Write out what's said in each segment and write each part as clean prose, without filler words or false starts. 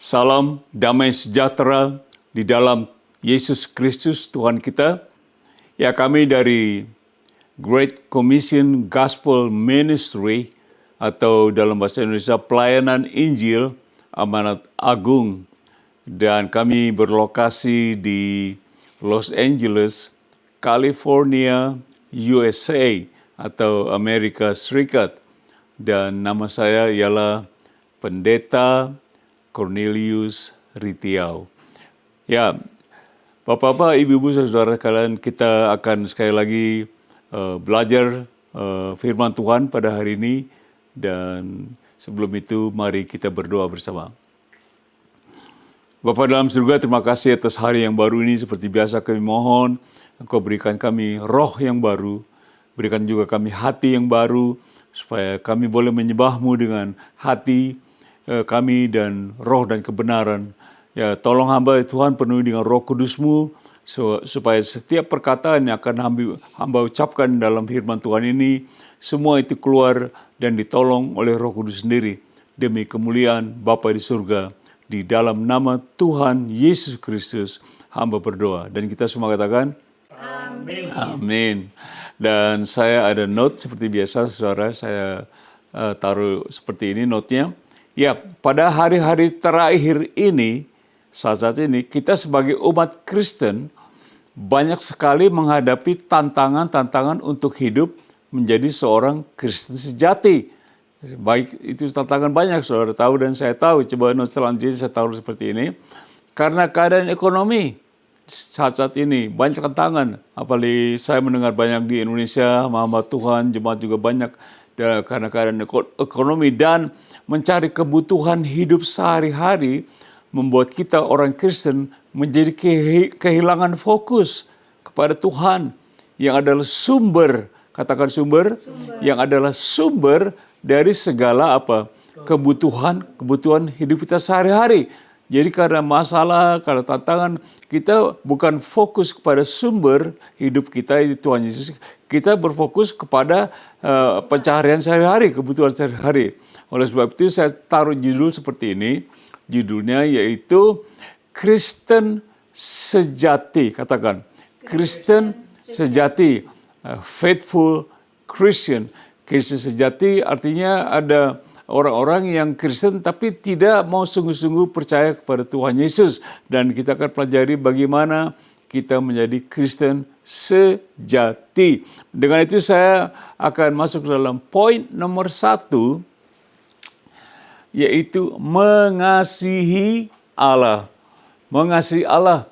Salam damai sejahtera di dalam Yesus Kristus Tuhan kita. Ya, kami dari Great Commission Gospel Ministry atau dalam bahasa Indonesia Pelayanan Injil Amanat Agung, dan kami berlokasi di Los Angeles, California, USA atau Amerika Serikat. Dan nama saya ialah Pendeta Cornelius Ritiau. Ya, Bapak-bapak, Ibu-ibu, saudara kalian, kita akan sekali lagi belajar firman Tuhan pada hari ini. Dan sebelum itu, mari kita berdoa bersama. Bapa dalam surga, terima kasih atas hari yang baru ini. Seperti biasa kami mohon, Engkau berikan kami roh yang baru, berikan juga kami hati yang baru, supaya kami boleh menyembah-Mu dengan hati kami dan roh dan kebenaran. Ya, tolong hamba Tuhan penuhi dengan Roh Kudus-Mu, supaya setiap perkataan yang akan hamba ucapkan dalam firman Tuhan ini, semua itu keluar dan ditolong oleh Roh Kudus sendiri, demi kemuliaan Bapa di surga. Di dalam nama Tuhan Yesus Kristus, hamba berdoa. Dan kita semua katakan, Amin. Amin. Dan saya ada note seperti biasa, saudara, saya taruh seperti ini note-nya. Ya, pada hari-hari terakhir ini, saat ini, kita sebagai umat Kristen banyak sekali menghadapi tantangan-tantangan untuk hidup menjadi seorang Kristen sejati. Baik, itu tantangan banyak, saudara tahu dan saya tahu. Coba note selanjutnya saya taruh seperti ini. Karena keadaan ekonomi saat ini banyak tantangan. Apalagi saya mendengar banyak di Indonesia, hamba Tuhan, jemaat juga banyak karena keadaan ekonomi dan mencari kebutuhan hidup sehari-hari membuat kita orang Kristen menjadi kehilangan fokus kepada Tuhan yang adalah sumber, katakan sumber, yang adalah sumber dari segala kebutuhan hidup kita sehari-hari. Jadi karena masalah, karena tantangan, kita bukan fokus kepada sumber hidup kita, itu Tuhan Yesus. Kita berfokus kepada pencaharian sehari-hari, kebutuhan sehari-hari. Oleh sebab itu saya taruh judul seperti ini. Judulnya yaitu Kristen Sejati. Katakan, Kristen Sejati. Faithful Christian. Kristen sejati artinya ada orang-orang yang Kristen tapi tidak mau sungguh-sungguh percaya kepada Tuhan Yesus. Dan kita akan pelajari bagaimana kita menjadi Kristen sejati. Dengan itu saya akan masuk dalam poin nomor 1, yaitu mengasihi Allah. Mengasihi Allah.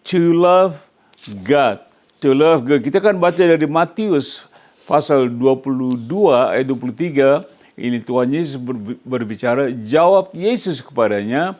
To love God. To love God. Kita kan baca dari Matius pasal 22 ayat 23. Ini Tuhan Yesus berbicara. Jawab Yesus kepadanya,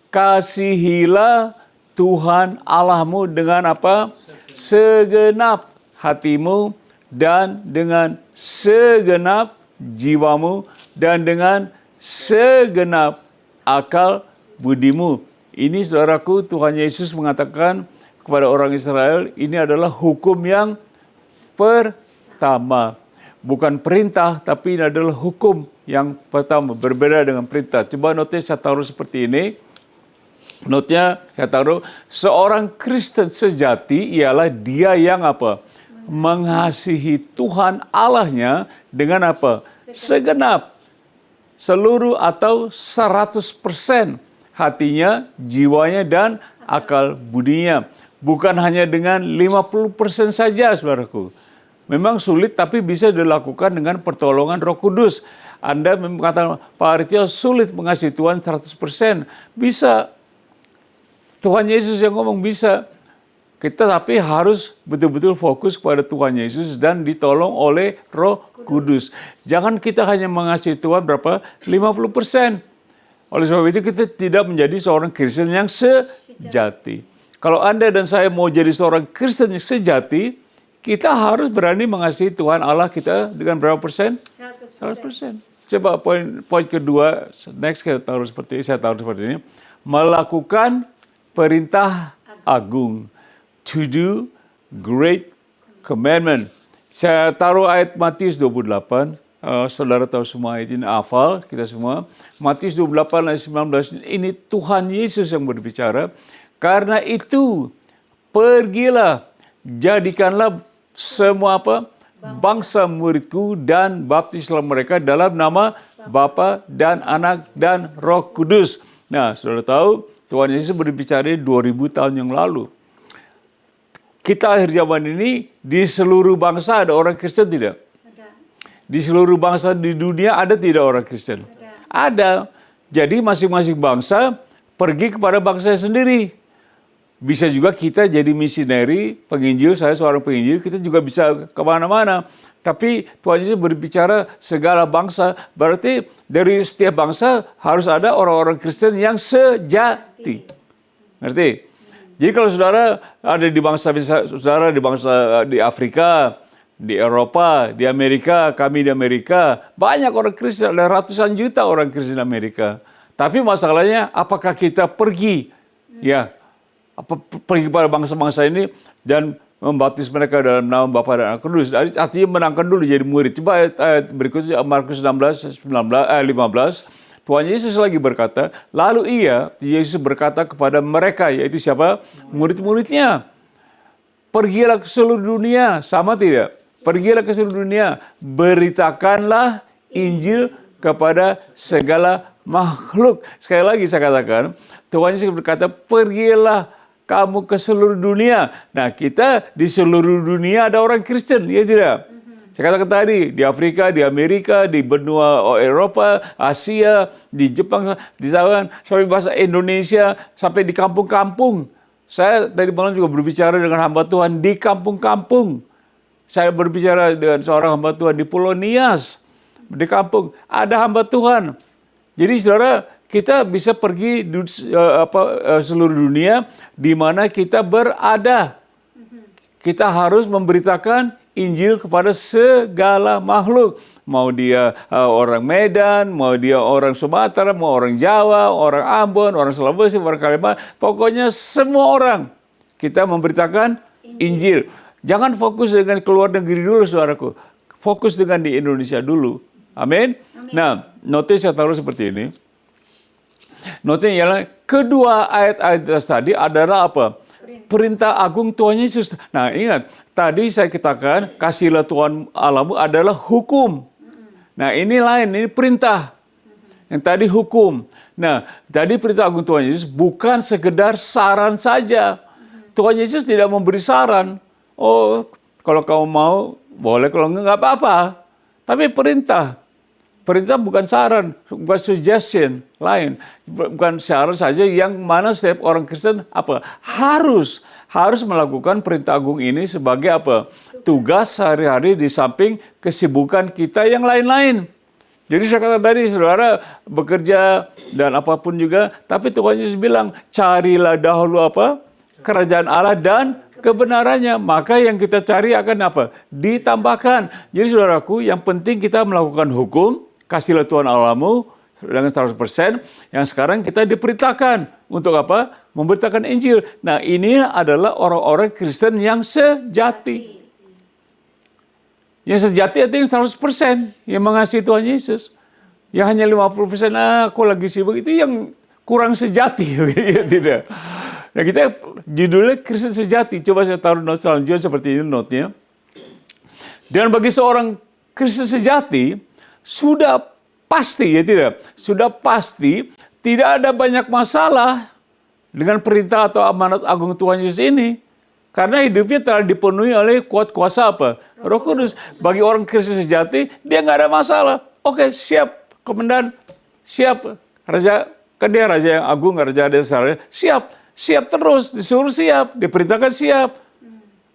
kasihilah Tuhan Allahmu dengan apa? Segenap hatimu dan dengan segenap jiwamu dan dengan segenap akal budimu. Ini saudaraku, Tuhan Yesus mengatakan kepada orang Israel, ini adalah hukum yang pertama. Bukan perintah, tapi ini adalah hukum yang pertama. Berbeda dengan perintah. Coba notnya saya taruh seperti ini. Notnya saya taruh, seorang Kristen sejati ialah dia yang apa? Mengasihi Tuhan Allahnya dengan apa? Segenap. Seluruh atau 100% hatinya, jiwanya, dan akal budinya. Bukan hanya dengan 50% saja, saudaraku. Memang sulit, tapi bisa dilakukan dengan pertolongan Roh Kudus. Anda mengatakan, Pak Ritiau, sulit mengasihi Tuhan 100%. Bisa. Tuhan Yesus yang ngomong bisa. Kita tapi harus betul-betul fokus kepada Tuhan Yesus dan ditolong oleh Roh Kudus. Jangan kita hanya mengasihi Tuhan berapa? 50%. Oleh sebab itu kita tidak menjadi seorang Kristen yang sejati. Kalau Anda dan saya mau jadi seorang Kristen yang sejati, kita harus berani mengasihi Tuhan Allah kita dengan berapa persen? 100%. Coba poin kedua, next saya taruh seperti ini. Melakukan perintah agung. To do great commandment. Saya taruh ayat Matius 28, saudara tahu semua ayat ini, hafal kita semua. Matius 28 ayat 19, ini Tuhan Yesus yang berbicara. Karena itu, pergilah, jadikanlah semua bangsa muridku dan baptislah mereka dalam nama Bapa dan Anak dan Roh Kudus. Nah, saudara tahu, Tuhan Yesus berbicara 2000 tahun yang lalu. Kita akhir zaman ini, di seluruh bangsa ada orang Kristen tidak? Ada. Di seluruh bangsa di dunia ada tidak orang Kristen? Ada. Jadi masing-masing bangsa pergi kepada bangsa sendiri. Bisa juga kita jadi misioneri, penginjil, saya seorang penginjil, kita juga bisa kemana-mana. Tapi Tuhan Yesus berbicara segala bangsa, berarti dari setiap bangsa harus ada orang-orang Kristen yang sejati. Ngerti? Jadi kalau saudara ada di bangsa, saudara di bangsa di Afrika, di Eropa, di Amerika, kami di Amerika, banyak orang Kristen, ada ratusan juta orang Kristen di Amerika. Tapi masalahnya, apakah kita pergi, pergi kepada bangsa-bangsa ini dan membaptis mereka dalam nama Bapa dan Anak Kudus. Artinya menangkan dulu jadi murid. Coba ayat berikutnya Markus 15. Tuhan Yesus lagi berkata, lalu Yesus berkata kepada mereka, yaitu siapa? Murid-muridnya. Pergilah ke seluruh dunia, sama tidak? Pergilah ke seluruh dunia, beritakanlah Injil kepada segala makhluk. Sekali lagi saya katakan, Tuhan Yesus berkata, pergilah kamu ke seluruh dunia. Nah, kita di seluruh dunia ada orang Kristen, ya tidak? Saya katakan tadi, di Afrika, di Amerika, di benua Eropa, Asia, di Jepang, di Taiwan, sampai bahasa Indonesia, sampai di kampung-kampung. Saya tadi malam juga berbicara dengan hamba Tuhan di kampung-kampung. Saya berbicara dengan seorang hamba Tuhan di Pulau Nias, di kampung. Ada hamba Tuhan. Jadi saudara, kita bisa pergi seluruh dunia di mana kita berada. Kita harus memberitakan Injil kepada segala makhluk. Mau dia orang Medan, mau dia orang Sumatera, mau orang Jawa, orang Ambon, orang Sulawesi, orang Kalimantan. Pokoknya semua orang kita memberitakan Injil. Jangan fokus dengan keluar negeri dulu, saudaraku. Fokus dengan di Indonesia dulu. Amin. Nah, notis saya taruh seperti ini. Notis ialah kedua ayat-ayat tadi adalah apa? Perintah agung Tuhan Yesus. Nah, ingat, tadi saya katakan, kasihlah Tuhan Allahmu adalah hukum. Nah, ini lain, ini perintah. Yang tadi hukum. Nah, tadi perintah agung Tuhan Yesus bukan sekedar saran saja. Tuhan Yesus tidak memberi saran. Oh, kalau kamu mau, boleh, kalau enggak apa-apa. Tapi perintah. Perintah bukan saran, bukan suggestion lain. Bukan saran saja yang mana setiap orang Kristen harus melakukan perintah agung ini sebagai tugas sehari-hari di samping kesibukan kita yang lain-lain. Jadi saya kata tadi, saudara bekerja dan apapun juga, tapi Tuhan Yesus bilang, carilah dahulu kerajaan Allah dan kebenarannya, maka yang kita cari akan ditambahkan. Jadi saudaraku, yang penting kita melakukan hukum, kasihlah Tuhan Allahmu dengan 100%, yang sekarang kita diperintahkan untuk memberitakan Injil. Nah, ini adalah orang-orang Kristen yang sejati. Yang sejati itu yang 100%, yang mengasihi Tuhan Yesus. Yang hanya 50%, aku lagi sibuk, itu yang kurang sejati. Ya, tidak. Nah, kita judulnya Kristen sejati. Coba saya taruh note selanjutnya seperti ini note-nya. Dan bagi seorang Kristen sejati, sudah pasti, ya tidak? Sudah pasti tidak ada banyak masalah dengan perintah atau amanat agung Tuhan Yesus ini. Karena hidupnya telah dipenuhi oleh kuat kuasa Roh Kudus. Bagi orang Kristen sejati, dia nggak ada masalah. Oke, siap, komandan. Siap, raja. Kan dia raja yang agung, raja dasar. Siap, siap terus. Disuruh siap, diperintahkan siap.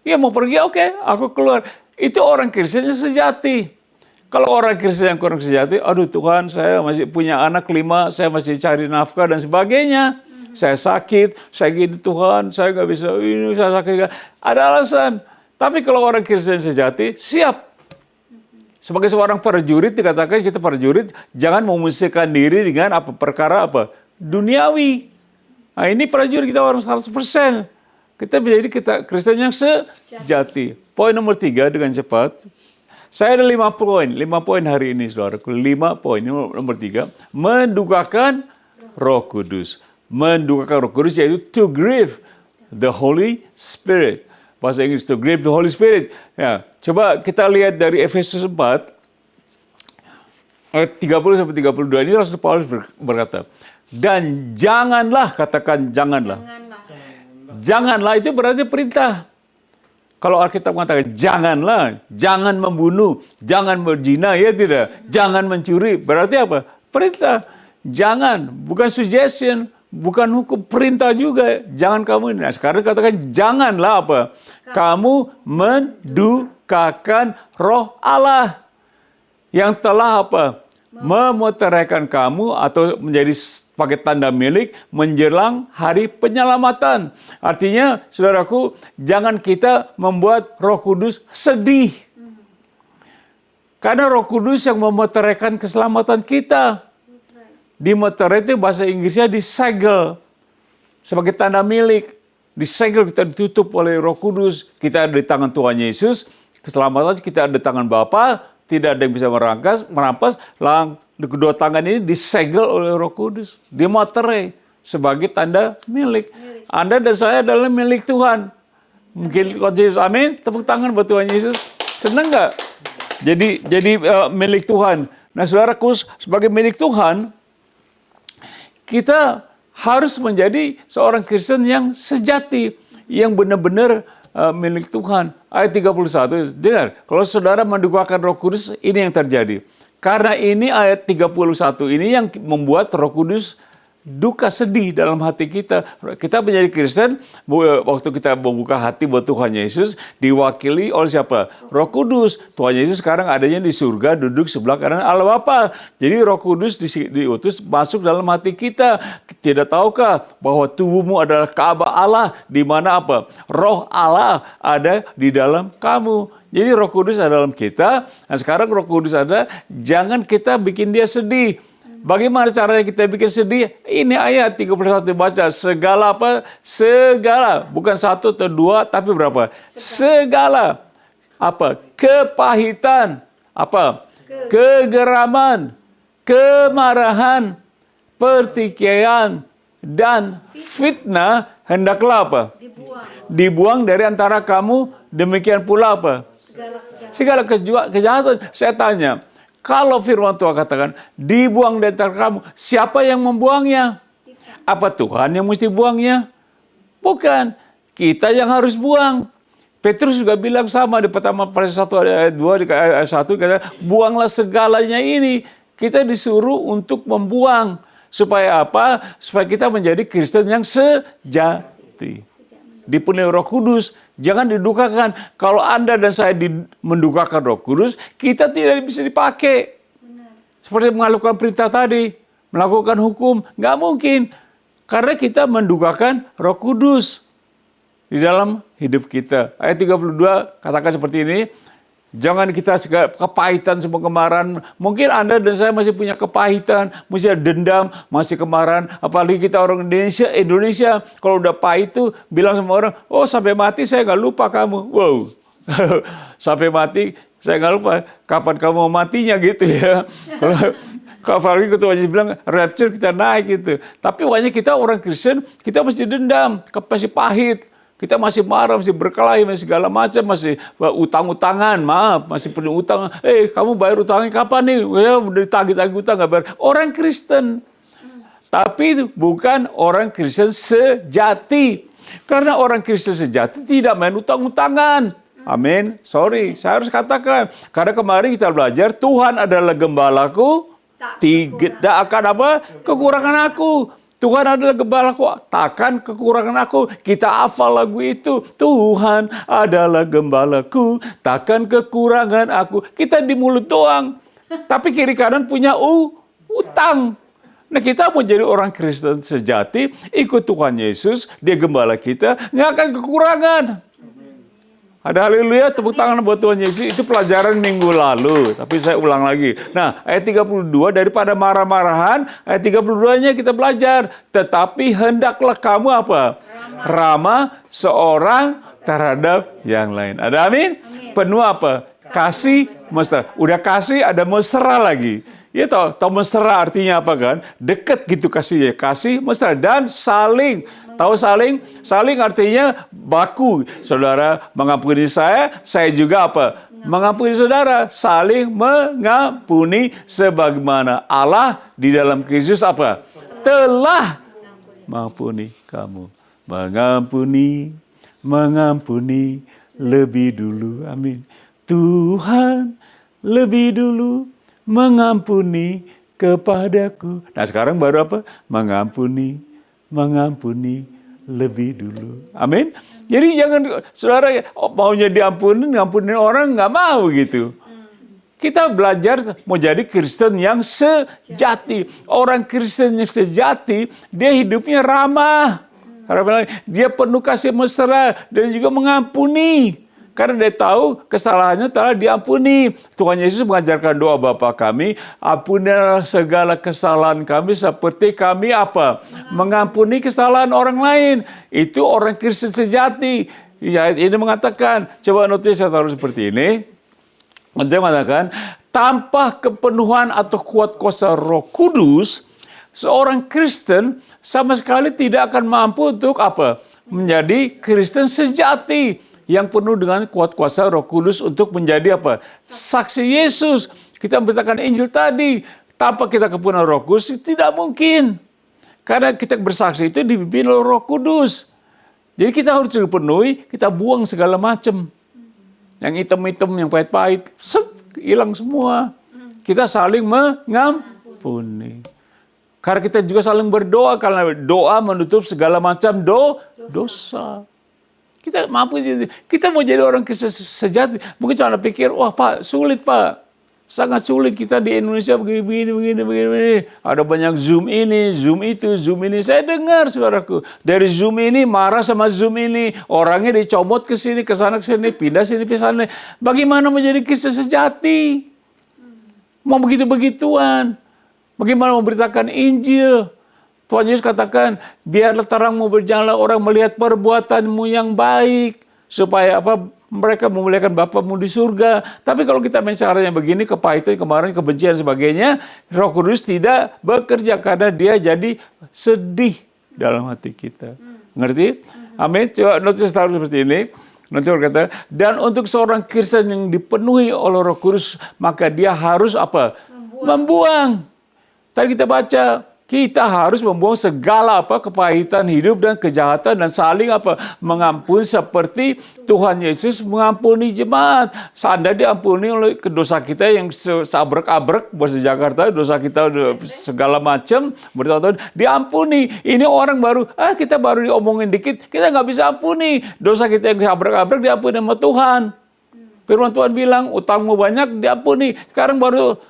Ya mau pergi, oke, aku keluar. Itu orang Kristen yang sejati. Kalau orang Kristen yang kurang sejati, aduh Tuhan, saya masih punya anak 5, saya masih cari nafkah dan sebagainya. Saya sakit, saya gini Tuhan, saya nggak bisa ini, saya sakit. Ada alasan. Tapi kalau orang Kristen sejati, siap. Sebagai seorang prajurit, dikatakan kita prajurit, jangan memusingkan diri dengan perkara duniawi. Nah, ini prajurit kita orang 100%. Kita menjadi Kristen yang sejati. Poin nomor 3 dengan cepat. Saya ada 5 poin. 5 poin hari ini, saudaraku. 5 poin. Ini nomor 3. Mendukakan Roh Kudus. Mendukakan Roh Kudus yaitu to grieve the Holy Spirit. Bahasa Inggris, to grieve the Holy Spirit. Ya, coba kita lihat dari Efesus 4, ayat 30 sampai 32. Ini Rasul Paulus berkata, dan janganlah, katakan janganlah. Janganlah itu berarti perintah. Kalau Alkitab mengatakan janganlah, jangan membunuh, jangan berzina, ya tidak, jangan mencuri, berarti apa? Perintah. Jangan, bukan suggestion, bukan hukum, perintah juga. Jangan kamu ini. Nah, sekarang katakan janganlah apa? Kamu mendukakan Roh Allah yang telah apa? Memeteraikan kamu atau menjadi sebagai tanda milik menjelang hari penyelamatan. Artinya, saudaraku, jangan kita membuat Roh Kudus sedih. Karena Roh Kudus yang memeteraikan keselamatan kita. Dimeterai itu bahasa Inggrisnya disegel sebagai tanda milik. Disegel, kita ditutup oleh Roh Kudus. Kita ada di tangan Tuhan Yesus. Keselamatan kita ada di tangan Bapa. Tidak ada yang bisa merampas. Kedua tangan ini disegel oleh Roh Kudus. Dimeterai sebagai tanda milik. Anda dan saya adalah milik Tuhan. Mungkin Tuhan Yesus, amin. Tepuk tangan buat Tuhan Yesus. Senang nggak? Jadi milik Tuhan. Nah, saudaraku, sebagai milik Tuhan, kita harus menjadi seorang Kristen yang sejati, yang benar-benar milik Tuhan. Ayat 31, dengar, kalau saudara mendukakan Roh Kudus, ini yang terjadi. Karena ini ayat 31 ini yang membuat Roh Kudus duka, sedih dalam hati kita. Kita menjadi Kristen, waktu kita membuka hati buat Tuhan Yesus, diwakili oleh siapa? Roh Kudus. Tuhan Yesus sekarang adanya di surga, duduk sebelah kanan Allah Bapa. Jadi Roh Kudus diutus masuk dalam hati kita. Tidak tahukah bahwa tubuhmu adalah Ka'bah Allah, di mana apa? Roh Allah ada di dalam kamu. Jadi Roh Kudus ada dalam kita. Nah, sekarang Roh Kudus ada, jangan kita bikin dia sedih. Bagaimana caranya kita bikin sedih? Ini ayat 31 baca. Segala apa? Segala. Bukan 1 atau 2, tapi berapa? Segala. Apa? Kepahitan. Apa? Kegeraman. Kemarahan. Pertikaian. Dan fitnah. Hendaklah apa? Dibuang dari antara kamu. Demikian pula apa? Segala kejahatan. Saya tanya. Kalau firman Tuhan katakan, dibuang dari antara kamu, siapa yang membuangnya? Apa Tuhan yang mesti buangnya? Bukan. Kita yang harus buang. Petrus juga bilang sama di pertama Efesus 1 ayat 2, di ayat 1, kata, buanglah segalanya ini. Kita disuruh untuk membuang. Supaya apa? Supaya kita menjadi Kristen yang sejati. Dipenuhi Roh Kudus. Jangan didukakan. Kalau Anda dan saya mendukakan Roh Kudus, kita tidak bisa dipakai. Seperti melakukan perintah tadi, melakukan hukum, nggak mungkin. Karena kita mendukakan Roh Kudus di dalam hidup kita. Ayat 32 katakan seperti ini, jangan kita kepahitan, semua kemarahan. Mungkin Anda dan saya masih punya kepahitan, masih ada dendam, masih kemarahan. Apalagi kita orang Indonesia, kalau udah pahit itu bilang sama orang, oh sampai mati saya nggak lupa kamu. Wow, sampai mati saya nggak lupa. Kapan kamu mau matinya gitu ya. Kalau apalagi ketua bilang rapture kita naik gitu. Tapi wajah kita orang Kristen, kita mesti dendam, masih pahit. Kita masih marah, masih berkelahi, masih segala macam, masih utang-utangan, maaf, masih punya utang. Kamu bayar utangnya kapan nih? Ya, udah ditagih-tagih utang, nggak bayar. Orang Kristen. Tapi itu bukan orang Kristen sejati. Karena orang Kristen sejati tidak main utang-utangan. Amin. Sorry, saya harus katakan. Karena kemarin kita belajar, Tuhan adalah gembalaku, tidak akan apa? Kekurangan aku. Tuhan adalah gembalaku, takkan kekurangan aku. Kita hafal lagu itu. Tuhan adalah gembalaku, takkan kekurangan aku. Kita di mulut doang. Tapi kiri kanan punya utang. Nah, kita mau jadi orang Kristen sejati, ikut Tuhan Yesus, dia gembala kita, nggak akan kekurangan. Ada haleluya, tepuk tangan buat Tuhan Yesus. Itu pelajaran minggu lalu, tapi saya ulang lagi. Nah, ayat 32, daripada marah-marahan, ayat 32-nya kita belajar. Tetapi hendaklah kamu apa? Ramah seorang terhadap yang lain. Ada amin? Penuh apa? Kasih mesra. Udah kasih ada mesra lagi. Ya tahu mesra artinya apa kan? Dekat gitu kasihnya. Kasih mesra dan saling. Tahu saling? Saling artinya baku. Saudara mengampuni saya juga apa? Mengampuni saudara. Saling mengampuni sebagaimana Allah di dalam Kristus apa? Telah mengampuni kamu. Mengampuni lebih dulu. Amin. Tuhan lebih dulu mengampuni kepadaku. Nah sekarang baru apa? Mengampuni lebih dulu. Amin. Jadi jangan saudara maunya ngampunin orang nggak mau gitu. Kita belajar mau jadi Kristen yang sejati. Orang Kristen yang sejati, dia hidupnya ramah. Dia penuh kasih mesra dan juga mengampuni. Karena dia tahu kesalahannya telah diampuni. Tuhan Yesus mengajarkan doa Bapa kami, ampunilah segala kesalahan kami seperti kami apa? Mengampuni kesalahan orang lain. Itu orang Kristen sejati. Ya, ini mengatakan, coba notis saya taruh seperti ini. Dia mengatakan, tanpa kepenuhan atau kuat kuasa Roh Kudus, seorang Kristen sama sekali tidak akan mampu untuk apa? Menjadi Kristen sejati yang penuh dengan kuat kuasa Roh Kudus untuk menjadi apa? Saksi Yesus. Kita memberitakan Injil tadi. Tanpa kita kepenuhan Roh Kudus, tidak mungkin. Karena kita bersaksi itu dipimpin oleh Roh Kudus. Jadi kita harus dipenuhi, kita buang segala macam. Yang hitam-hitam, yang pahit-pahit, hilang semua. Kita saling mengampuni. Karena kita juga saling berdoa, karena doa menutup segala macam dosa. Kita mampu, kita mau jadi orang Kristen sejati. Mungkin jangan pikir, wah Pak, sulit Pak. Sangat sulit kita di Indonesia begini. Ada banyak Zoom ini, Zoom itu, Zoom ini. Saya dengar saudaraku. Dari Zoom ini marah sama Zoom ini. Orangnya dicomot ke sini, ke sana, ke sini. Pindah sini, ke sana. Bagaimana menjadi Kristen sejati? Mau begitu-begituan. Bagaimana memberitakan Injil? Tuhan Yesus katakan, biarlah terangmu berjalan, orang melihat perbuatanmu yang baik. Supaya apa? Mereka memuliakan Bapamu di surga. Tapi kalau kita main caranya begini, kepahitan, kemarin, kebencian, sebagainya, Roh Kudus tidak bekerja karena dia jadi sedih dalam hati kita. Ngerti? Amin. Coba notis taruh seperti ini. Nanti orang kata, dan untuk seorang Kristen yang dipenuhi oleh Roh Kudus, maka dia harus apa? Membuang. Tadi kita baca, kita harus membuang segala apa kepahitan hidup dan kejahatan dan saling apa mengampuni seperti Tuhan Yesus mengampuni jemaat. Seandainya diampuni oleh dosa kita yang seabrek-abrek bahasa Jakarta, dosa kita segala macam bertahun-tahun diampuni. Ini orang baru, kita baru diomongin dikit, kita nggak bisa ampuni. Dosa kita yang seabrek-abrek diampuni sama Tuhan. Firman Tuhan bilang, utangmu banyak diampuni. Sekarang baru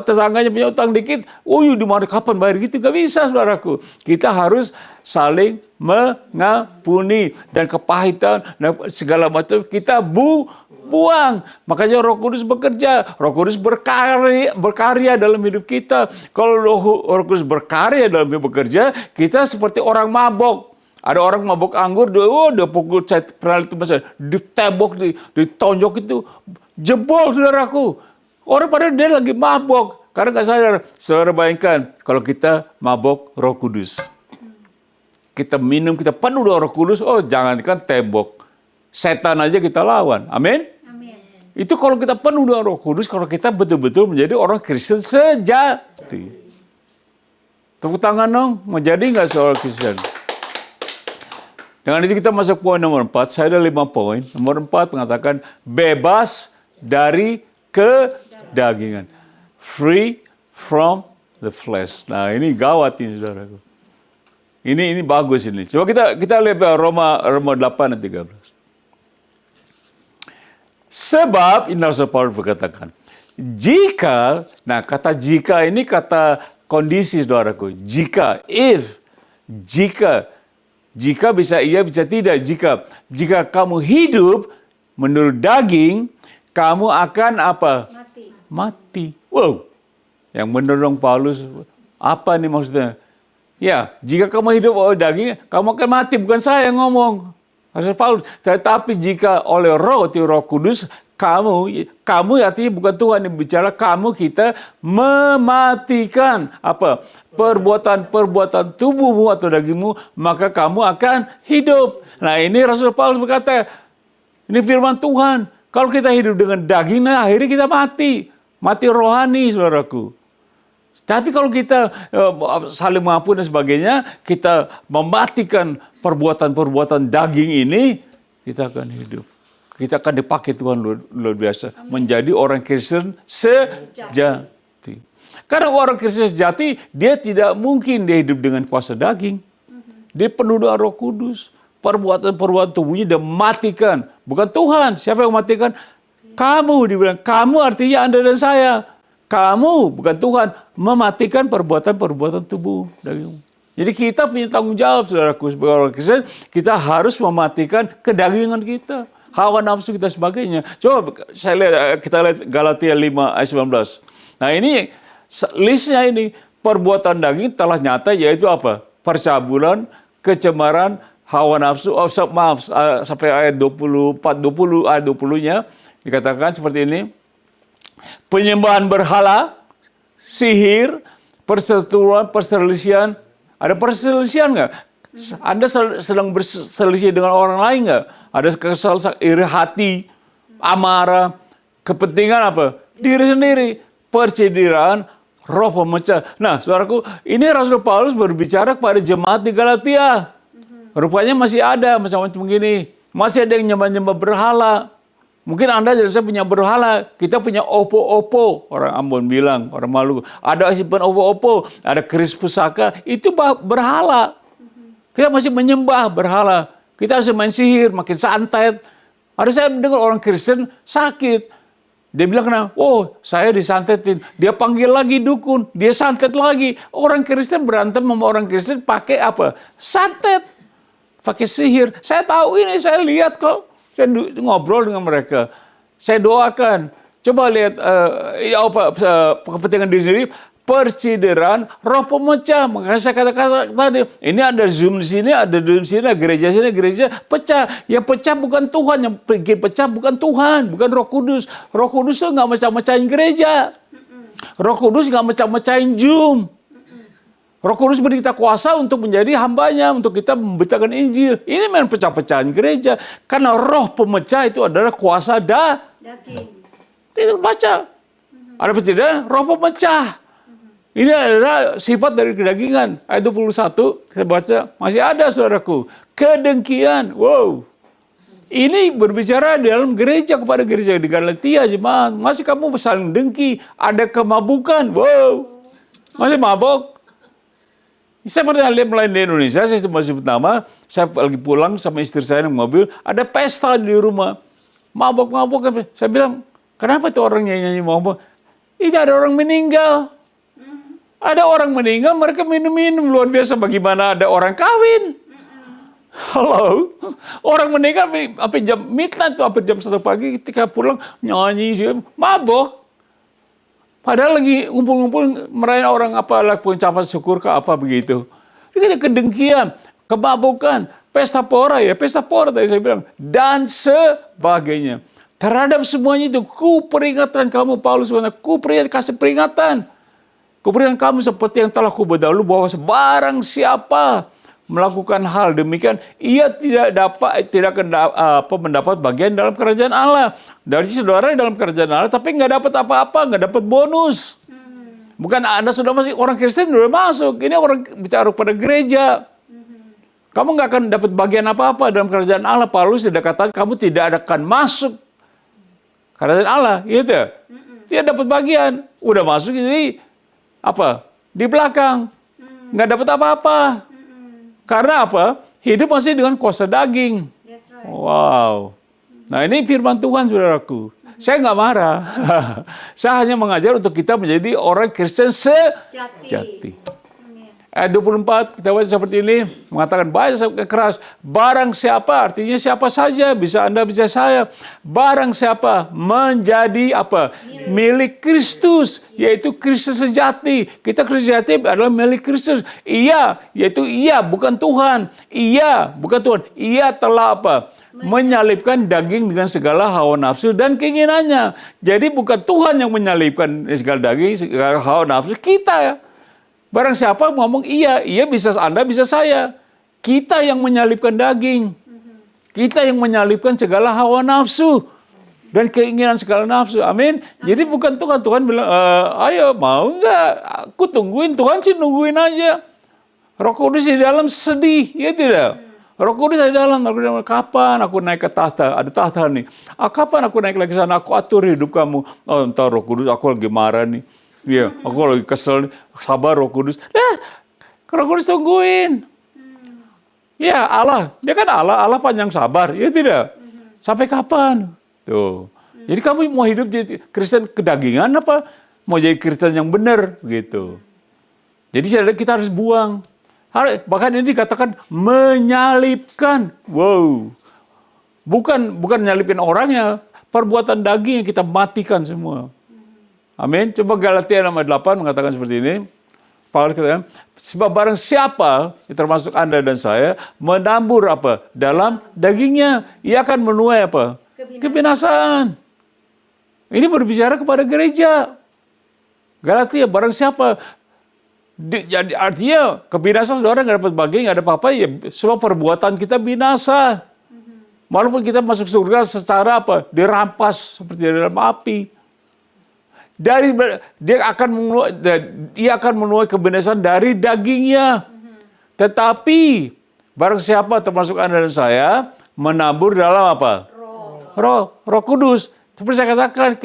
tetangganya punya utang dikit, di mana kapan bayar gitu, gak bisa saudaraku. Kita harus saling mengampuni dan kepahitan dan segala macam kita buang. Makanya Roh Kudus bekerja, Roh Kudus berkarya dalam hidup kita. Kalau Roh Kudus berkarya dalam hidup bekerja, kita seperti orang mabok. Ada orang mabok anggur, dia pukul, saya pernah itu masa ditembok, ditonjok itu, jebol saudaraku. Orang pada dia lagi mabok. Karena nggak sadar. Saudara bayangkan, kalau kita mabok Roh Kudus. Kita minum, kita penuh dengan Roh Kudus. Jangankan tembok. Setan aja kita lawan. Amin? Amin. Itu kalau kita penuh dengan Roh Kudus, kalau kita betul-betul menjadi orang Kristen sejati. Tepuk tangan dong. Mau jadi nggak seorang Kristen? Dengan itu kita masuk poin nomor 4. Saya ada 5 poin. Nomor 4 mengatakan, bebas dari kedagingan. Free from the flesh. Nah, ini gawat ini saudaraku. Ini bagus ini. Coba kita lihat Roma 8 dan 13. Sebab, ini Rasul Paulus berkatakan, kata jika ini kata kondisi saudaraku. Jika bisa iya, bisa tidak. Jika kamu hidup menurut daging, kamu akan apa? Mati. Wow. Yang benar dong Paulus. Apa nih maksudnya? Ya, jika kamu hidup oleh daging, kamu akan mati. Bukan saya yang ngomong. Rasul Paulus, tetapi jika oleh Roh Kudus, kamu artinya bukan Tuhan yang bicara, kita mematikan apa? Perbuatan tubuhmu atau dagingmu, maka kamu akan hidup. Nah, ini Rasul Paulus berkata, ini firman Tuhan. Kalau kita hidup dengan daging, nah akhirnya kita mati rohani, saudaraku. Tapi kalau kita saling mengampuni dan sebagainya, kita mematikan perbuatan daging ini, kita akan hidup. Kita akan dipakai Tuhan luar biasa. Menjadi orang Kristen sejati. Karena orang Kristen sejati, dia tidak mungkin dia hidup dengan kuasa daging. Dia penuh dengan Roh Kudus. Perbuatan tubuhnya dia matikan. Bukan Tuhan. Siapa yang matikan? Kamu, dibilang. Kamu artinya Anda dan saya. Kamu, bukan Tuhan, mematikan perbuatan tubuh dagingmu. Jadi kita punya tanggung jawab, saudaraku, sebagai orang Kristen, kita harus mematikan kedagingan kita, hawa nafsu kita sebagainya. Coba kita lihat Galatia 5 ayat 19. Nah ini, listnya ini, perbuatan daging telah nyata, yaitu apa? Percabulan, kecemaran, hawa nafsu, sampai ayat 24, 20, ayat 20-nya, dikatakan seperti ini. Penyembahan berhala, sihir, perseteruan, perselisihan. Ada perselisihan nggak? Anda sedang berselisih dengan orang lain nggak? Ada kesal, iri hati, amarah, kepentingan apa? Diri sendiri. Percidiraan, roh pemecah. Nah, saudaraku, ini Rasul Paulus berbicara kepada jemaat di Galatia. Rupanya masih ada macam-macam begini. Masih ada yang nyembah-nyembah berhala. Mungkin Anda dan saya punya berhala, kita punya opo-opo, orang Ambon bilang, orang Maluku. Ada simpan opo-opo, ada keris pusaka, itu berhala. Kita masih menyembah berhala. Kita harus main sihir, makin santet. Ada saya dengar orang Kristen sakit. Dia bilang, oh saya disantetin. Dia panggil lagi dukun, dia santet lagi. Orang Kristen berantem sama orang Kristen pakai apa? Santet. Pakai sihir. Saya tahu ini, saya lihat kok. Saya ngobrol dengan mereka. Saya doakan. Coba lihat kepentingan diri sendiri. Percideraan, roh pemecah. Makanya saya kata tadi, ini ada Zoom di sini, ada Zoom di sini, gereja sini, gereja pecah. Yang pecah bukan Tuhan, yang bikin pecah bukan Tuhan, bukan Roh Kudus. Roh Kudus itu nggak mecah-mecahin gereja. Roh Kudus nggak mecah-mecahin Zoom. Roh Kudus beri kita kuasa untuk menjadi hambanya, untuk kita memberitakan Injil. Ini memang pecah-pecahan gereja. Karena roh pemecah itu adalah kuasa daging. Itu baca. Ada percideraan, roh pemecah. Ini adalah sifat dari kedagingan. Ayat 21, saya baca, masih ada saudaraku. Kedengkian, wow. Ini berbicara dalam gereja kepada gereja di Galatia, jemaat. Masih kamu saling dengki, ada kemabukan, wow. Masih mabok. Saya pernah lihat melayani di Indonesia, saya masih pertama, saya lagi pulang sama istri saya di mobil, ada pesta di rumah. Mabok-mabok. Saya bilang, kenapa itu orang nyanyi mabok? Ini ada orang meninggal. Ada orang meninggal, mereka minum-minum. Luar biasa, bagaimana ada orang kawin. Halo? Orang meninggal sampai jam midnight, sampai jam 1 pagi, ketika pulang, nyanyi, mabok. Padahal lagi ngumpul-ngumpul merayakan orang apalah pengucapan syukur ke apa begitu. Ini kedengkian, kemabukan, pesta pora tadi saya bilang, dan sebagainya. Terhadap semuanya itu, ku peringatkan kamu, Paulus bilang, kasih peringatan. Ku peringatkan kamu seperti yang telah ku berdahulu bahwa sebarang siapa melakukan hal demikian, ia tidak akan mendapat bagian dalam kerajaan Allah. Dari saudara dalam kerajaan Allah, tapi nggak dapat apa-apa, nggak dapat bonus. Bukan Anda sudah masuk, orang Kristen sudah masuk. Ini orang bicara pada gereja. Kamu nggak akan dapat bagian apa-apa dalam kerajaan Allah. Paulus sudah katakan kamu tidak akan masuk kerajaan Allah, gitu. Tidak dapat bagian, udah masuk jadi apa? Di belakang, nggak dapat apa-apa. Karena apa? Hidup masih dengan kuasa daging. Right. Wow. Nah ini firman Tuhan, saudaraku. Saya nggak marah. Saya hanya mengajar untuk kita menjadi orang Kristen sejati. Ayat 24 kita baca seperti ini, mengatakan bahasa keras, barang siapa, artinya siapa saja, bisa Anda, bisa saya. Barang siapa menjadi apa? Milik Kristus, yaitu Kristus sejati. Kita Kristus sejati adalah milik Kristus. Ia, yaitu ia, bukan Tuhan. Ia, bukan Tuhan. Ia telah apa? Menyalibkan daging dengan segala hawa nafsu dan keinginannya. Jadi bukan Tuhan yang menyalibkan segala daging, segala hawa nafsu, kita ya. Barang siapa ngomong iya bisa Anda, bisa saya. Kita yang menyalibkan daging. Kita yang menyalibkan segala hawa nafsu. Dan keinginan segala nafsu. Amin. Jadi bukan Tuhan. Tuhan bilang, ayo mau nggak? Aku tungguin. Tuhan sih nungguin aja. Roh Kudus di dalam sedih. Ya tidak? Roh Kudus di dalam. Kapan aku naik ke tahta? Ada tahta nih. Kapan aku naik lagi ke sana? Aku atur hidup kamu. Oh entar Roh Kudus, aku lagi marah nih. Iya, aku lagi kesel, sabar Roh Kudus. Roh Kudus tungguin. Ya Allah, dia kan Allah panjang sabar, ya tidak? Sampai kapan? Tuh. Jadi kamu mau hidup jadi Kristen kedagingan apa? Mau jadi Kristen yang benar, gitu. Jadi kita harus buang. Bahkan ini dikatakan menyalibkan. Wow. Bukan nyalipin orangnya, perbuatan daging yang kita matikan semua. Amin. Coba Galatia 6:8 mengatakan seperti ini. Paulus katakan, sebab barang siapa, termasuk Anda dan saya, menabur apa? Dalam dagingnya, ia akan menuai apa? Kebinasaan. Ini berbicara kepada gereja. Galatia, barang siapa. Jadi artinya, kebinasaan saudara nggak dapat bagian, nggak ada apa-apa, ya semua perbuatan kita binasa. Walaupun kita masuk surga secara apa? Dirampas seperti dalam api. Dia akan menuai kebinasaan dari dagingnya. Tetapi barang siapa termasuk Anda dan saya menabur dalam apa? Roh Kudus. Seperti saya katakan,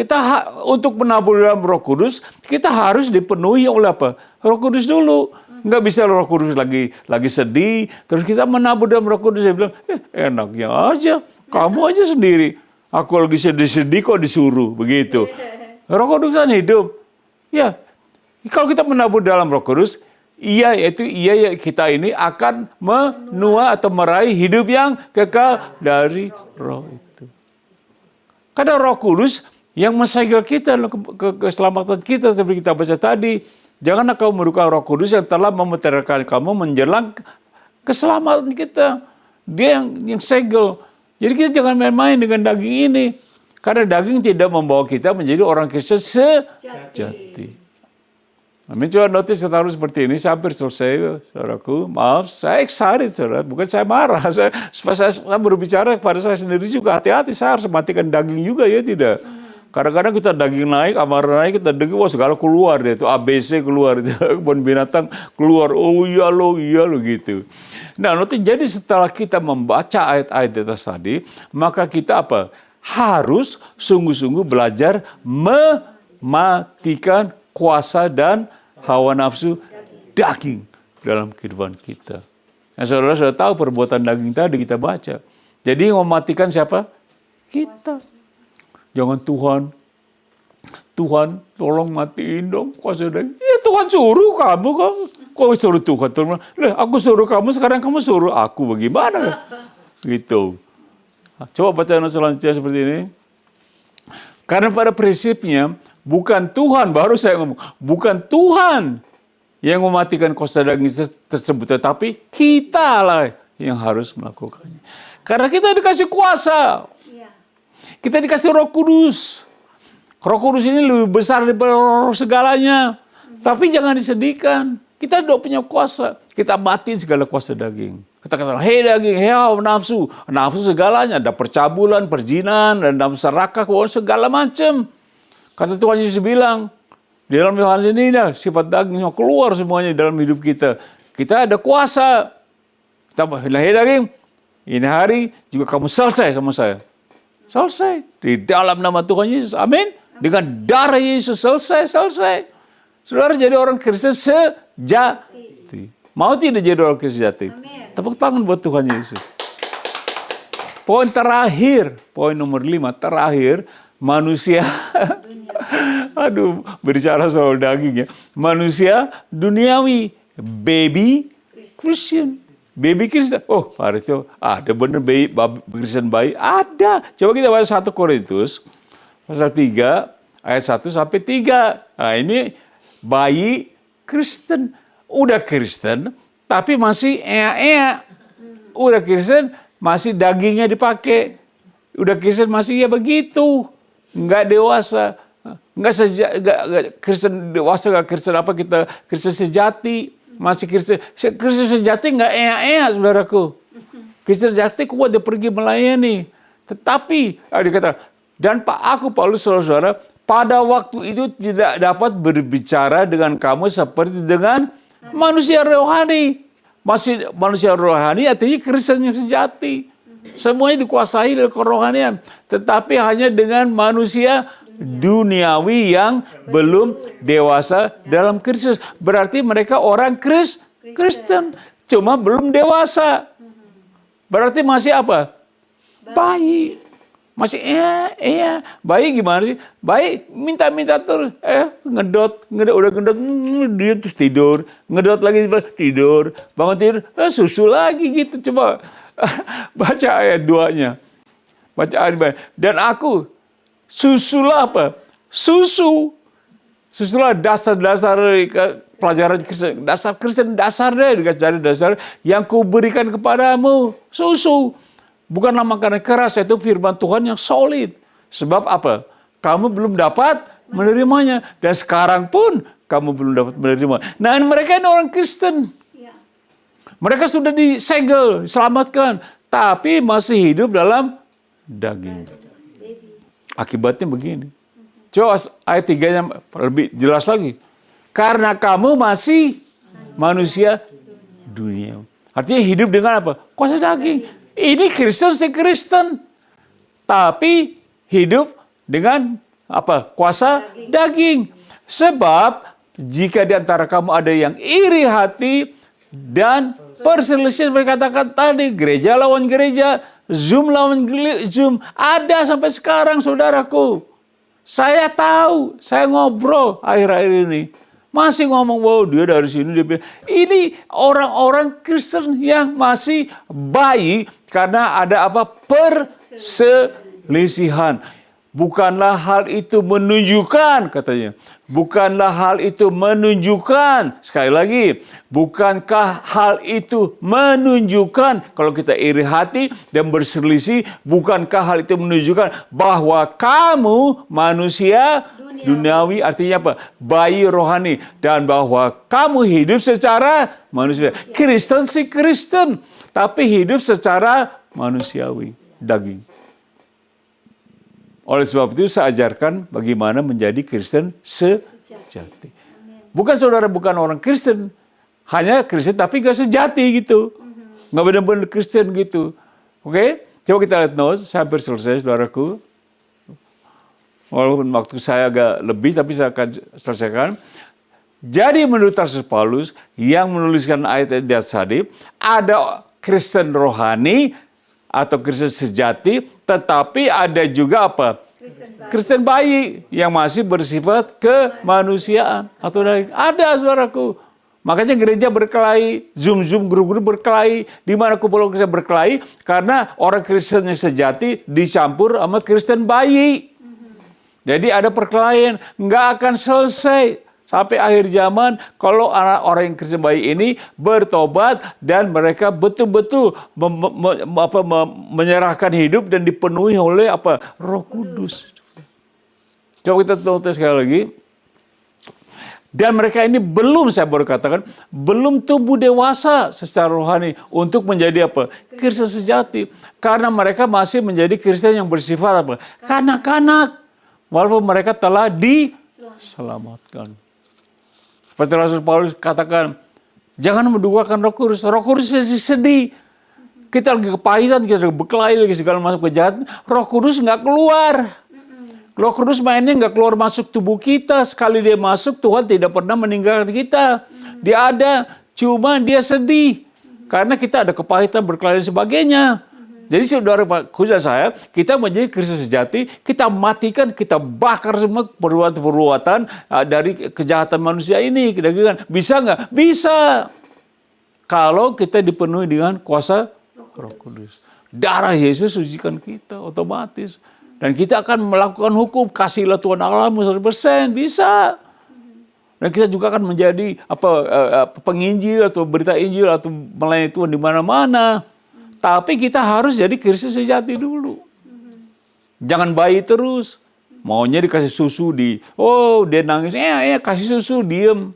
untuk menabur dalam Roh Kudus, kita harus dipenuhi oleh apa? Roh Kudus dulu. Nggak bisa Roh Kudus lagi sedih, terus kita menabur dalam Roh Kudus. Dia bilang, enaknya aja, kamu aja sendiri. Aku lagi sedih-sedih kok disuruh, begitu. Roh Kudus kan hidup. Ya, kalau kita menabur dalam Roh Kudus, kita ini akan menuai atau meraih hidup yang kekal dari Roh itu. Karena Roh Kudus yang mensegel kita, keselamatan kita seperti kita baca tadi. Janganlah kamu merupakan Roh Kudus yang telah memeteraikan kamu menjelang keselamatan kita. Dia yang segel. Jadi kita jangan main-main dengan daging ini. Karena daging tidak membawa kita menjadi orang Kristen sejati. Amin. Coba notice taruh seperti ini. Saya hampir selesai, saudaraku. Maaf, saya excited, saudara. Bukan saya marah. Saya berbicara kepada saya sendiri juga. Hati-hati, saya harus matikan daging juga, ya tidak? Kadang-kadang kita daging naik, amarah naik, kita daging, wah segala keluar deh. Itu ABC keluar, kebun binatang keluar. Oh iya lo gitu. Nah, nanti jadi setelah kita membaca ayat-ayat di atas tadi, maka kita apa? Harus sungguh-sungguh belajar mematikan kuasa dan hawa nafsu daging dalam kehidupan kita. Nah, saudara sudah tahu perbuatan daging tadi kita baca. Jadi yang mematikan siapa? Kita. Jangan Tuhan tolong matiin dong kuasa daging. Ya Tuhan suruh kamu kok. Kok suruh Tuhan? Aku suruh kamu, sekarang kamu suruh aku. Bagaimana? Gitu. Coba baca selanjutnya seperti ini. Karena pada prinsipnya, bukan Tuhan, baru saya ngomong, bukan Tuhan yang mematikan kuasa daging tersebut, tetapi kita lah yang harus melakukannya. Karena kita dikasih kuasa. Kita dikasih Roh Kudus. Roh Kudus ini lebih besar daripada roh segalanya. Tapi jangan disedihkan. Kita sudah punya kuasa. Kita batin segala kuasa daging. Kita katakan, hei daging, hei nafsu. Nafsu segalanya. Ada percabulan, perjinan, dan nafsu serakah, segala macam. Kata Tuhan Yesus bilang, di dalam Yohanes ini, sifat daging keluar semuanya dalam hidup kita. Kita ada kuasa. Kita bilang, hei daging, ini hari juga kamu selesai sama saya. Selesai. Di dalam nama Tuhan Yesus. Amin. Dengan darah Yesus selesai. Saudara jadi orang Kristen sejati. Mau tidak jadi orang Kristen sejati? Tepuk tangan buat Tuhan Yesus. Poin terakhir, poin nomor 5, terakhir, manusia, berbicara soal daging ya. Manusia duniawi. baby Christian. Baby Kristen. Oh, Pak Arito, ada benar baby Kristen bayi? Ada. Coba kita baca 1 Korintus pasal 3 ayat 1 sampai 3. Nah, ini bayi Kristen. Udah Kristen, tapi masih ea-ea. Udah Kristen, masih dagingnya dipakai. Udah Kristen masih ya begitu. Nggak dewasa. Nggak Kristen dewasa, nggak Kristen apa kita, Kristen sejati. Masih Kristen sejati nggak ea-ea, saudaraku. Kristen sejati kuat dia pergi melayani. Tetapi, dikata, dan aku Paulus, saudara-saudara, pada waktu itu tidak dapat berbicara dengan kamu seperti dengan manusia rohani. Masih manusia rohani artinya Kristen yang sejati. Semuanya dikuasai oleh kerohanian. Tetapi hanya dengan manusia duniawi yang belum dewasa dalam Kristus. Berarti mereka orang Kristen. Cuma belum dewasa. Berarti masih apa? Bayi. Masih bayi gimana sih? Bayi minta terus. Udah ngedot, dia terus tidur. Ngedot lagi, tidur. Bangun tidur, susu lagi gitu. Coba baca ayat 2-nya. Baca ayat 2. Dan aku, susulah apa? Susulah dasar-dasar pelajaran Kristen. Dasar Kristen, dasarnya dikasih dasar yang kuberikan kepadamu. Susu. Bukanlah makanan keras, yaitu firman Tuhan yang solid. Sebab apa? Kamu belum dapat menerimanya. Dan sekarang pun kamu belum dapat menerima. Nah, mereka ini orang Kristen. Mereka sudah disegel, diselamatkan. Tapi masih hidup dalam daging. Akibatnya begini. Coba ayat 3-nya lebih jelas lagi. Karena kamu masih manusia dunia. Artinya hidup dengan apa? Kuasa daging. Ini Kristen si Kristen. Tapi hidup dengan apa? Kuasa daging. Sebab jika di antara kamu ada yang iri hati dan perselisihan, berkatakan tadi, gereja lawan gereja, Zoom lawan Zoom, ada sampai sekarang, saudaraku. Saya tahu, saya ngobrol akhir-akhir ini. Masih ngomong, wow dia dari sini, dia bilang. Ini orang-orang Kristen yang masih bayi karena ada apa? Perselisihan. Bukanlah hal itu menunjukkan, katanya. Bukanlah hal itu menunjukkan. Sekali lagi, bukankah hal itu menunjukkan, kalau kita iri hati dan berselisih, bukankah hal itu menunjukkan bahwa kamu manusia duniawi, artinya apa? Bayi rohani. Dan bahwa kamu hidup secara manusia. Kristen sih Kristen, tapi hidup secara manusiawi, daging. Oleh sebab itu saya ajarkan bagaimana menjadi Kristen sejati. Bukan saudara bukan orang Kristen, hanya Kristen tapi gak sejati gitu. Gak benar-benar Kristen gitu. Oke? Coba kita lihat notes, saya hampir selesai saudaraku. Walaupun waktu saya agak lebih, tapi saya akan selesaikan. Jadi menurut Tarsus Paulus yang menuliskan ayat di atas tadi, ada Kristen rohani atau Kristen sejati, tetapi ada juga apa? Kristen bayi yang masih bersifat kemanusiaan atau ada, saudaraku. Makanya gereja berkelahi, Zoom guru-guru berkelahi, di mana kumpul Kristen berkelahi karena orang Kristen yang sejati dicampur sama Kristen bayi. Jadi ada perkelahian, nggak akan selesai. Sampai akhir zaman, kalau orang yang Kristen bayi ini bertobat dan mereka betul-betul menyerahkan hidup dan dipenuhi oleh apa? Roh Kudus. Coba kita tonton sekali lagi. Dan mereka ini belum, saya baru katakan, belum tumbuh dewasa secara rohani untuk menjadi apa? Kristen sejati. Karena mereka masih menjadi Kristen yang bersifat apa? Kanak-kanak. Walaupun mereka telah diselamatkan. Seperti Rasul Paulus katakan, jangan menduakan Roh Kudus. Roh Kudus sedih. Kita lagi kepahitan, kita lagi berkelahi, lagi segala macam kejahatan. Roh Kudus nggak keluar. Roh Kudus mainnya nggak keluar masuk tubuh kita. Sekali dia masuk, Tuhan tidak pernah meninggalkan kita. Dia ada, cuma dia sedih. Karena kita ada kepahitan, berkelahi dan sebagainya. Jadi saudara khusus saya, kita menjadi Kristen sejati, kita matikan, kita bakar semua perbuatan-perbuatan dari kejahatan manusia ini. Bisa nggak? Bisa. Kalau kita dipenuhi dengan kuasa Roh Kudus. Darah Yesus sucikan kita otomatis. Dan kita akan melakukan hukum, kasihlah Tuhan Allahmu 100%, bisa. Dan kita juga akan menjadi penginjil atau berita Injil atau melayani Tuhan di mana-mana. Tapi kita harus jadi Kristen sejati dulu. Jangan bayi terus. Maunya dikasih susu dia nangis, kasih susu, diem.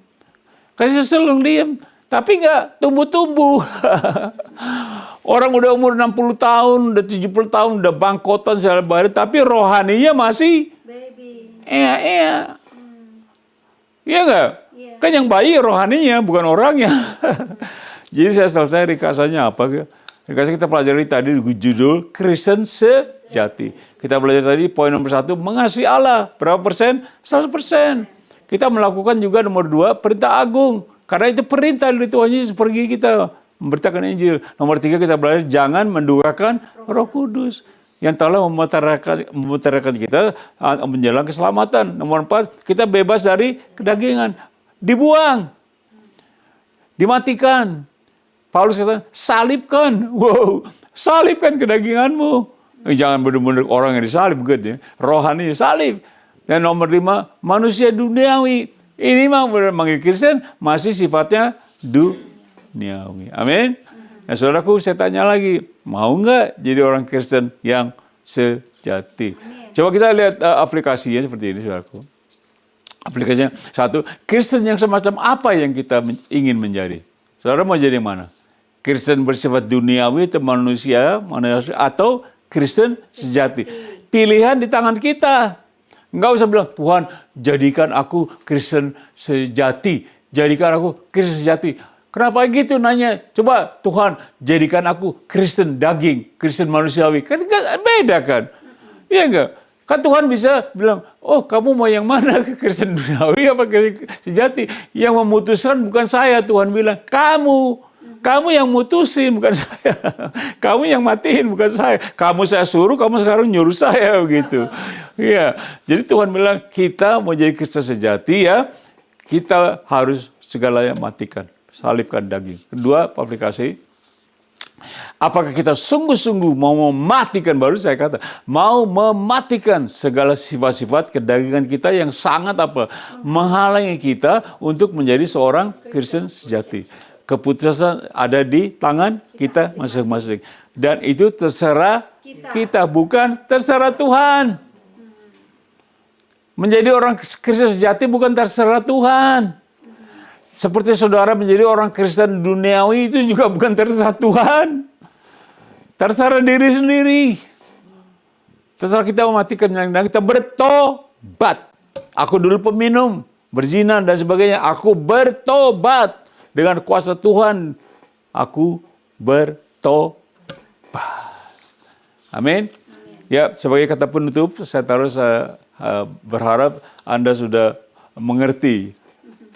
Kasih susu, diem. Tapi nggak tumbuh-tumbuh. Orang udah umur 60 tahun, udah 70 tahun, udah bangkotan segala macam, tapi rohaninya masih baby. Iya nggak? Yeah. Kan yang bayi rohaninya, bukan orangnya. Jadi saya selesai rikasanya apa? Rikasnya kita pelajari tadi judul Kristen sejati. Kita belajar tadi poin nomor 1, mengasihi Allah. Berapa persen? 100%. Kita melakukan juga nomor 2, perintah agung. Karena itu perintah dari Tuhan Yesus, pergi kita memberitakan Injil. Nomor 3 kita belajar jangan menduakan Roh Kudus yang telah memutarkan kita menjelang keselamatan. Nomor 4, kita bebas dari kedagingan. Dibuang. Dimatikan. Paulus kata, salibkan. Wow, salibkan kedaginganmu. Jangan benar-benar orang yang disalib, gitu ya. Rohani salib. Dan nomor 5, manusia duniawi. Ini manggil Kristen masih sifatnya duniawi. Amin. Nah, saudaraku, saya tanya lagi, mau nggak jadi orang Kristen yang sejati? Amin. Coba kita lihat aplikasinya seperti ini, saudaraku. Aplikasinya 1, Kristen yang semacam apa yang kita ingin menjadi? Saudara mau jadi mana? Kristen bersifat duniawi atau manusia atau Kristen sejati? Pilihan di tangan kita. Nggak usah bilang, Tuhan jadikan aku Kristen sejati. Jadikan aku Kristen sejati. Kenapa gitu nanya? Coba Tuhan jadikan aku Kristen daging, Kristen manusiawi. Kan beda kan? Iya enggak? Kan Tuhan bisa bilang, oh kamu mau yang mana? Kristen duniawi apa Kristen sejati? Yang memutuskan bukan saya, Tuhan bilang. Kamu yang mutusin, bukan saya. Kamu yang matiin, bukan saya. Kamu saya suruh, kamu sekarang nyuruh saya, begitu. Iya. Jadi Tuhan bilang, kita mau jadi Kristen sejati ya, kita harus segalanya matikan. Salibkan daging. Kedua, aplikasi. Apakah kita sungguh-sungguh mau mematikan, baru saya kata, mau mematikan segala sifat-sifat kedagingan kita yang sangat menghalangi kita untuk menjadi seorang Kristen sejati. Keputusan ada di tangan kita masing-masing. Dan itu terserah kita, bukan terserah Tuhan. Menjadi orang Kristen sejati bukan terserah Tuhan. Seperti saudara menjadi orang Kristen duniawi itu juga bukan terserah Tuhan. Terserah diri sendiri. Terserah kita mematikan yang kita bertobat. Aku dulu peminum, berzina dan sebagainya. Aku bertobat. Dengan kuasa Tuhan, aku bertobat. Amin. Ya, sebagai kata penutup, saya berharap Anda sudah mengerti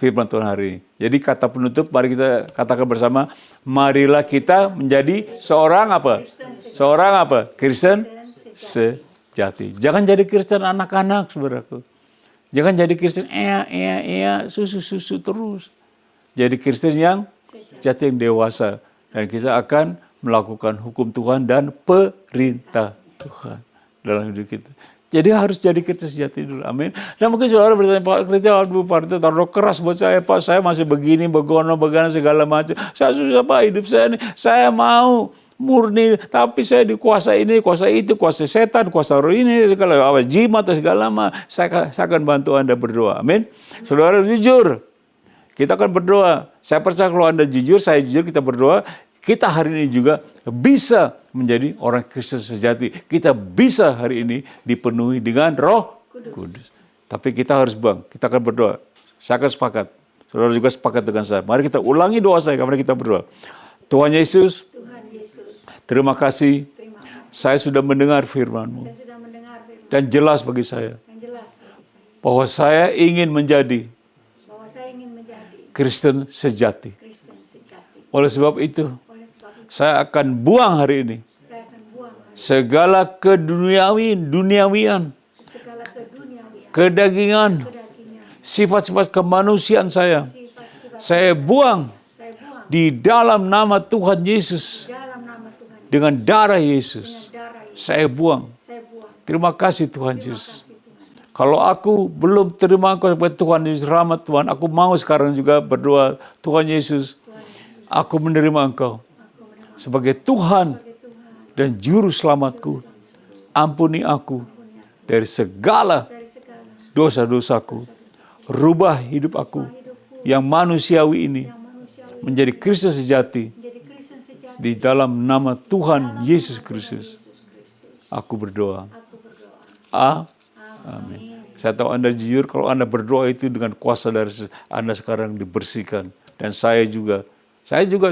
firman Tuhan hari ini. Jadi kata penutup, mari kita katakan bersama, marilah kita menjadi seorang apa? Seorang apa? Kristen sejati. Jangan jadi Kristen anak-anak, saudaraku. Jangan jadi Kristen susu terus. Jadi Kristen yang sejati, yang dewasa. Dan kita akan melakukan hukum Tuhan dan perintah Tuhan dalam hidup kita. Jadi harus jadi Kristen sejati dulu. Amin. Dan mungkin saudara bertanya, Pak Kristen taruh keras buat saya, Pak. Saya masih begini, begana segala macam. Saya susah, Pak, hidup saya ini. Saya mau murni, tapi saya dikuasai ini, kuasa itu, kuasa setan, kuasa roh ini, segala jimat dan segala macam. Saya akan bantu Anda berdoa. Amin. Saudara jujur. Kita akan berdoa. Saya percaya kalau Anda jujur, saya jujur, kita berdoa. Kita hari ini juga bisa menjadi orang Kristen sejati. Kita bisa hari ini dipenuhi dengan Roh Kudus. Tapi kita harus kita akan berdoa. Saya akan sepakat. Saudara juga sepakat dengan saya. Mari kita ulangi doa saya, mari kita berdoa. Tuhan Yesus, terima kasih. Saya sudah mendengar firman-Mu. Dan jelas bagi saya. Bahwa saya ingin menjadi Kristen sejati. Oleh sebab itu, saya akan buang hari ini segala duniawian, kedagingan, sifat-sifat kemanusiaan saya buang di dalam nama Tuhan Yesus. Dengan darah Yesus, saya buang. Terima kasih Tuhan Yesus. Kalau aku belum terima Engkau sebagai Tuhan Yesus, rahmat Tuhan, aku mau sekarang juga berdoa, Tuhan Yesus, aku menerima Engkau sebagai Tuhan dan Juru Selamatku. Ampuni aku dari segala dosa-dosaku. Rubah hidup aku yang manusiawi ini menjadi Kristen sejati. Di dalam nama Tuhan Yesus Kristus, aku berdoa. Amin. Saya tahu Anda jujur kalau Anda berdoa itu dengan kuasa dari Anda sekarang dibersihkan. Dan saya juga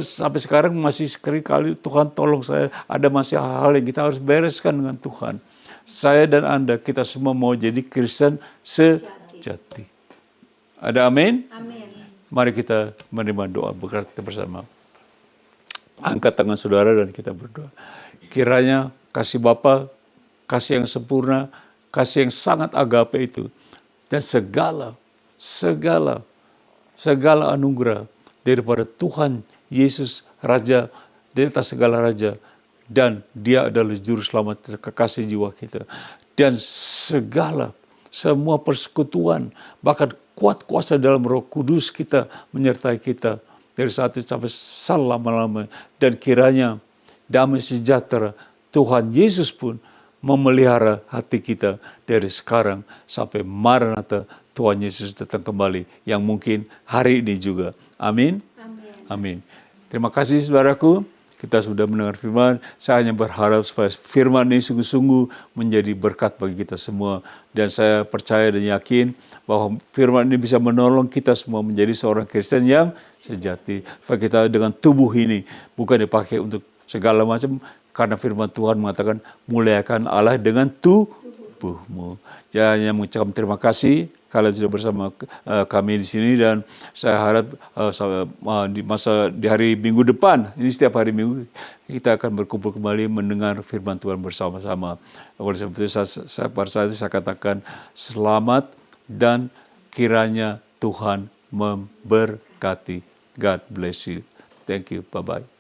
sampai sekarang masih sekali Tuhan tolong saya. Ada masih hal-hal yang kita harus bereskan dengan Tuhan. Saya dan Anda, kita semua mau jadi Kristen sejati. Ada amin? Amin. Mari kita menerima doa berkata bersama. Angkat tangan saudara dan kita berdoa. Kiranya kasih Bapa, kasih yang sempurna, kasih yang sangat agape itu, dan segala anugerah daripada Tuhan Yesus Raja di atas segala raja, dan Dia adalah Juru Selamat kekasih jiwa kita, dan semua persekutuan, bahkan kuat kuasa dalam Roh Kudus kita menyertai kita dari saat itu sampai selama-lamanya. Dan kiranya damai sejahtera Tuhan Yesus pun memelihara hati kita dari sekarang sampai Maranatha Tuhan Yesus datang kembali, yang mungkin hari ini juga. Amin. Amin. Terima kasih saudaraku. Kita sudah mendengar firman. Saya hanya berharap supaya firman ini sungguh-sungguh menjadi berkat bagi kita semua. Dan saya percaya dan yakin bahwa firman ini bisa menolong kita semua menjadi seorang Kristen yang sejati. Supaya kita dengan tubuh ini bukan dipakai untuk segala macam. Karena firman Tuhan mengatakan, muliakan Allah dengan tubuhmu. Jadi mengucapkan terima kasih kalian sudah bersama kami di sini, dan saya harap di hari Minggu depan, ini setiap hari Minggu kita akan berkumpul kembali mendengar firman Tuhan bersama-sama. Oleh sebab itu saya katakan selamat dan kiranya Tuhan memberkati. God bless you. Thank you. Bye-bye.